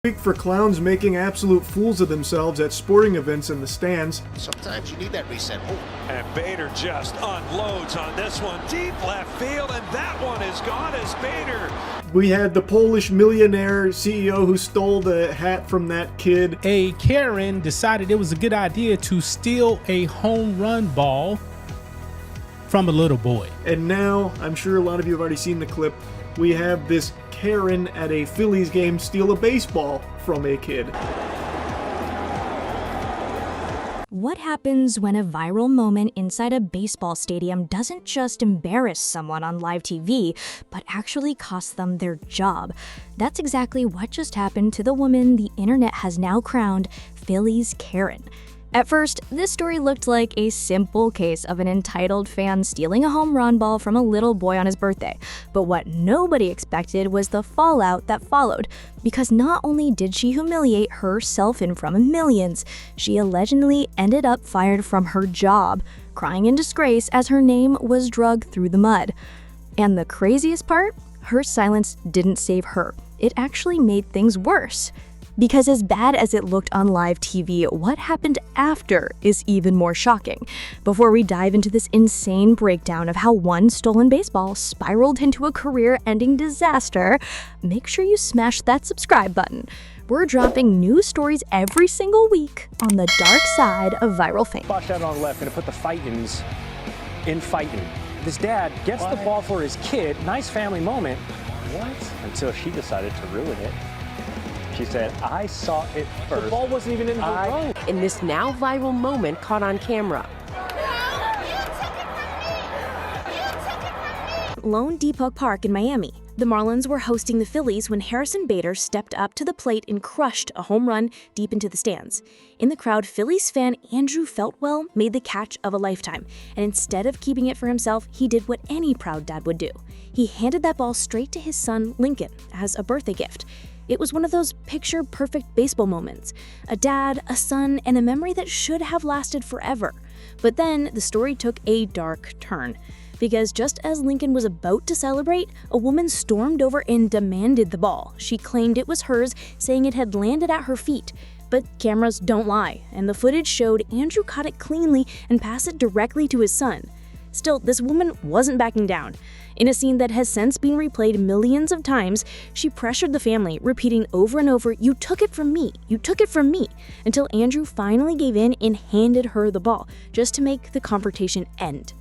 Week for clowns making absolute fools of themselves at sporting events in the stands. Sometimes you need that reset. Oh. And Bader just unloads on this one, deep left field, and that one is gone as Bader. We had the Polish millionaire CEO who stole the hat from that kid. A Karen decided it was a good idea to steal a home run ball from a little boy. And now, I'm sure a lot of you have already seen the clip, we have this Karen at a Phillies game steal a baseball from a kid. What happens when a viral moment inside a baseball stadium doesn't just embarrass someone on live TV, but actually costs them their job? That's exactly what just happened to the woman the internet has now crowned Phillies Karen. At first, this story looked like a simple case of an entitled fan stealing a home run ball from a little boy on his birthday. But what nobody expected was the fallout that followed. Because not only did she humiliate herself in front of millions, she allegedly ended up fired from her job, crying in disgrace as her name was dragged through the mud. And the craziest part? Her silence didn't save her. It actually made things worse. Because as bad as it looked on live TV, what happened after is even more shocking. Before we dive into this insane breakdown of how one stolen baseball spiraled into a career-ending disaster, make sure you smash that subscribe button. We're dropping new stories every single week on the dark side of viral fame. Watch out on the left, gonna put the fightin''s in fightin'. This dad gets the ball for his kid, nice family moment. What? Until she decided to ruin it. She said, I saw it first. The ball wasn't even in her row. In this now viral moment caught on camera. Lone Depot Park in Miami. The Marlins were hosting the Phillies when Harrison Bader stepped up to the plate and crushed a home run deep into the stands. In the crowd, Phillies fan Andrew Feltwell made the catch of a lifetime, and instead of keeping it for himself, he did what any proud dad would do. He handed that ball straight to his son, Lincoln, as a birthday gift. It was one of those picture-perfect baseball moments. A dad, a son, and a memory that should have lasted forever. But then, the story took a dark turn. Because just as Lincoln was about to celebrate, a woman stormed over and demanded the ball. She claimed it was hers, saying it had landed at her feet. But cameras don't lie, and the footage showed Andrew caught it cleanly and passed it directly to his son. Still, this woman wasn't backing down. In a scene that has since been replayed millions of times, she pressured the family, repeating over and over, "You took it from me, you took it from me," until Andrew finally gave in and handed her the ball, just to make the confrontation end.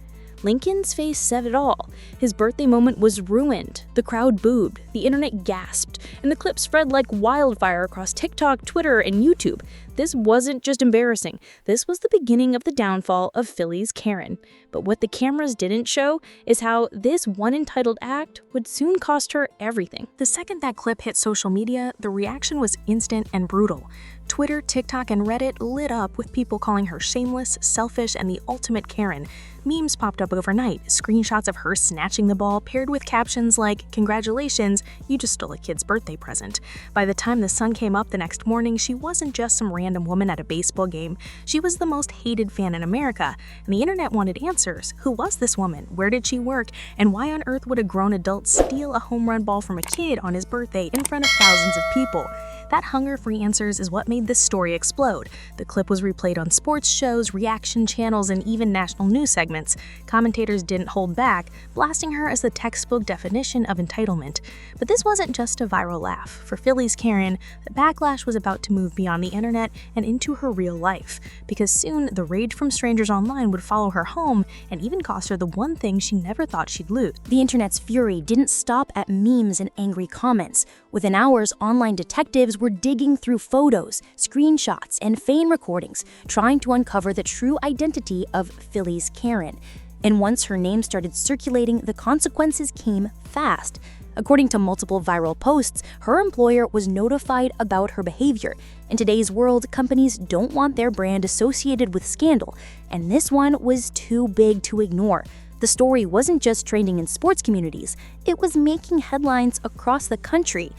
Lincoln's face said it all. His birthday moment was ruined. The crowd booed, the internet gasped, and the clip spread like wildfire across TikTok, Twitter, and YouTube. This wasn't just embarrassing. This was the beginning of the downfall of Phillies Karen. But what the cameras didn't show is how this one entitled act would soon cost her everything. The second that clip hit social media, the reaction was instant and brutal. Twitter, TikTok, and Reddit lit up with people calling her shameless, selfish, and the ultimate Karen. Memes popped up overnight, screenshots of her snatching the ball paired with captions like, "Congratulations, you just stole a kid's birthday present." By the time the sun came up the next morning, she wasn't just some random woman at a baseball game. She was the most hated fan in America, and the internet wanted answers. Who was this woman? Where did she work? And why on earth would a grown adult steal a home run ball from a kid on his birthday in front of thousands of people? That hunger for answers is what made this story explode. The clip was replayed on sports shows, reaction channels, and even national news segments. Commentators didn't hold back, blasting her as the textbook definition of entitlement. But this wasn't just a viral laugh. For Phillies Karen, the backlash was about to move beyond the internet and into her real life, because soon the rage from strangers online would follow her home and even cost her the one thing she never thought she'd lose. The internet's fury didn't stop at memes and angry comments. Within hours, online detectives were digging through photos, screenshots, and phone recordings, trying to uncover the true identity of Phillies Karen. And once her name started circulating, the consequences came fast. According to multiple viral posts, her employer was notified about her behavior. In today's world, companies don't want their brand associated with scandal, and this one was too big to ignore. The story wasn't just trending in sports communities, it was making headlines across the country.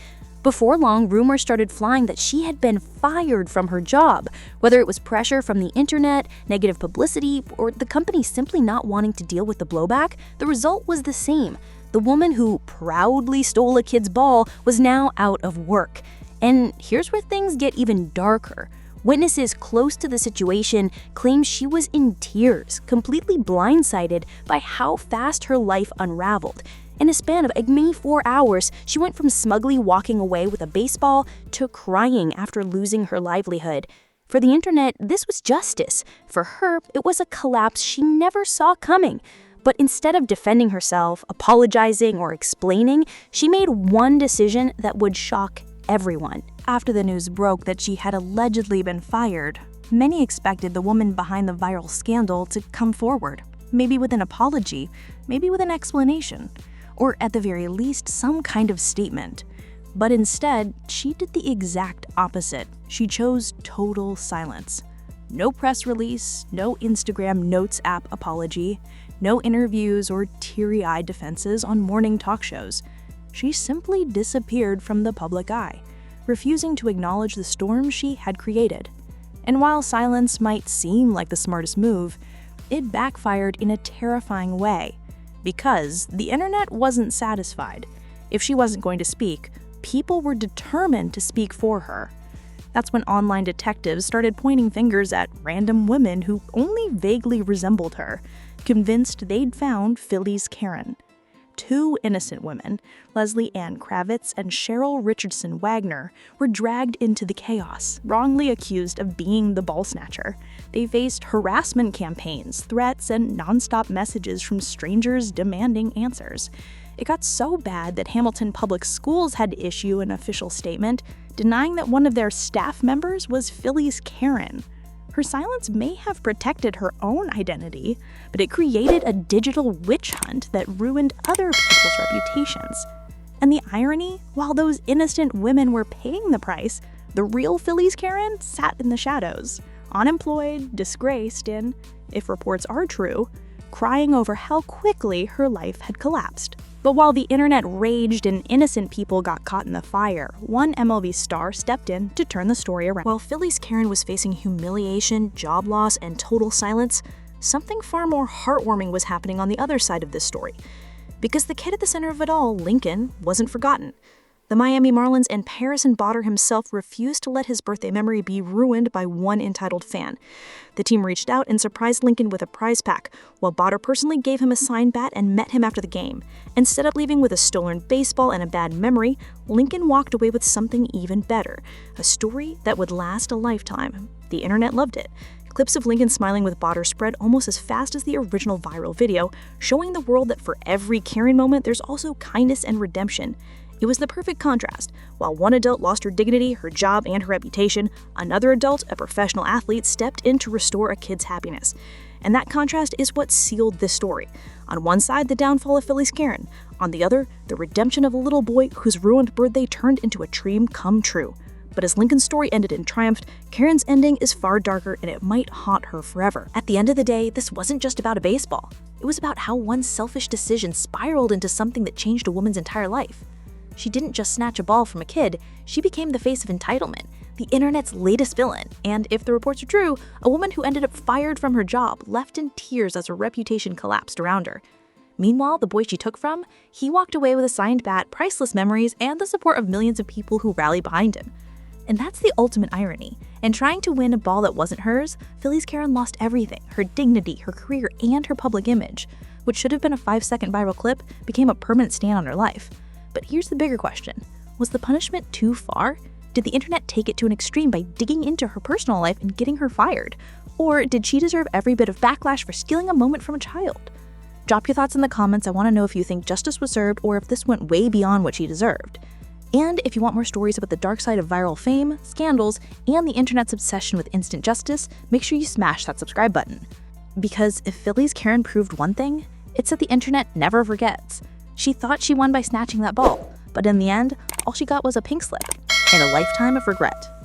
Before long, rumors started flying that she had been fired from her job. Whether it was pressure from the internet, negative publicity, or the company simply not wanting to deal with the blowback, the result was the same. The woman who proudly stole a kid's ball was now out of work. And here's where things get even darker. Witnesses close to the situation claim she was in tears, completely blindsided by how fast her life unraveled. In a span of maybe 4 hours, she went from smugly walking away with a baseball to crying after losing her livelihood. For the internet, this was justice. For her, it was a collapse she never saw coming. But instead of defending herself, apologizing, or explaining, she made one decision that would shock everyone. After the news broke that she had allegedly been fired, many expected the woman behind the viral scandal to come forward, maybe with an apology, maybe with an explanation, or at the very least, some kind of statement. But instead, she did the exact opposite. She chose total silence. No press release, no Instagram Notes app apology, no interviews or teary-eyed defenses on morning talk shows. She simply disappeared from the public eye, refusing to acknowledge the storm she had created. And while silence might seem like the smartest move, it backfired in a terrifying way, because the internet wasn't satisfied. If she wasn't going to speak, people were determined to speak for her. That's when online detectives started pointing fingers at random women who only vaguely resembled her, convinced they'd found Phillies Karen. 2 innocent women, Leslie Ann Kravitz and Cheryl Richardson Wagner, were dragged into the chaos, wrongly accused of being the ball snatcher. They faced harassment campaigns, threats, and nonstop messages from strangers demanding answers. It got so bad that Hamilton Public Schools had to issue an official statement denying that one of their staff members was Phillies Karen. Her silence may have protected her own identity, but it created a digital witch hunt that ruined other people's reputations. And the irony, while those innocent women were paying the price, the real Phillies Karen sat in the shadows, unemployed, disgraced, and, if reports are true, crying over how quickly her life had collapsed. But while the internet raged and innocent people got caught in the fire, one MLB star stepped in to turn the story around. While Phillies Karen was facing humiliation, job loss, and total silence, something far more heartwarming was happening on the other side of this story. Because the kid at the center of it all, Lincoln, wasn't forgotten. The Miami Marlins and Harrison Bader himself refused to let his birthday memory be ruined by one entitled fan. The team reached out and surprised Lincoln with a prize pack, while Bader personally gave him a signed bat and met him after the game. Instead of leaving with a stolen baseball and a bad memory, Lincoln walked away with something even better, a story that would last a lifetime. The internet loved it. Clips of Lincoln smiling with Bader spread almost as fast as the original viral video, showing the world that for every Karen moment, there's also kindness and redemption. It was the perfect contrast. While one adult lost her dignity, her job, and her reputation, another adult, a professional athlete, stepped in to restore a kid's happiness. And that contrast is what sealed this story. On one side, the downfall of Phillies Karen. On the other, the redemption of a little boy whose ruined birthday turned into a dream come true. But as Lincoln's story ended in triumph, Karen's ending is far darker and it might haunt her forever. At the end of the day, this wasn't just about a baseball. It was about how one selfish decision spiraled into something that changed a woman's entire life. She didn't just snatch a ball from a kid, she became the face of entitlement, the internet's latest villain, and if the reports are true, a woman who ended up fired from her job, left in tears as her reputation collapsed around her. Meanwhile, the boy she took from, he walked away with a signed bat, priceless memories, and the support of millions of people who rally behind him. And that's the ultimate irony. In trying to win a ball that wasn't hers, Phillies Karen lost everything, her dignity, her career, and her public image. What should have been a 5-second viral clip became a permanent stain on her life. But here's the bigger question. Was the punishment too far? Did the internet take it to an extreme by digging into her personal life and getting her fired? Or did she deserve every bit of backlash for stealing a moment from a child? Drop your thoughts in the comments. I want to know if you think justice was served or if this went way beyond what she deserved. And if you want more stories about the dark side of viral fame, scandals, and the internet's obsession with instant justice, make sure you smash that subscribe button. Because if Phillies Karen proved one thing, it's that the internet never forgets. She thought she won by snatching that ball, but in the end, all she got was a pink slip and a lifetime of regret.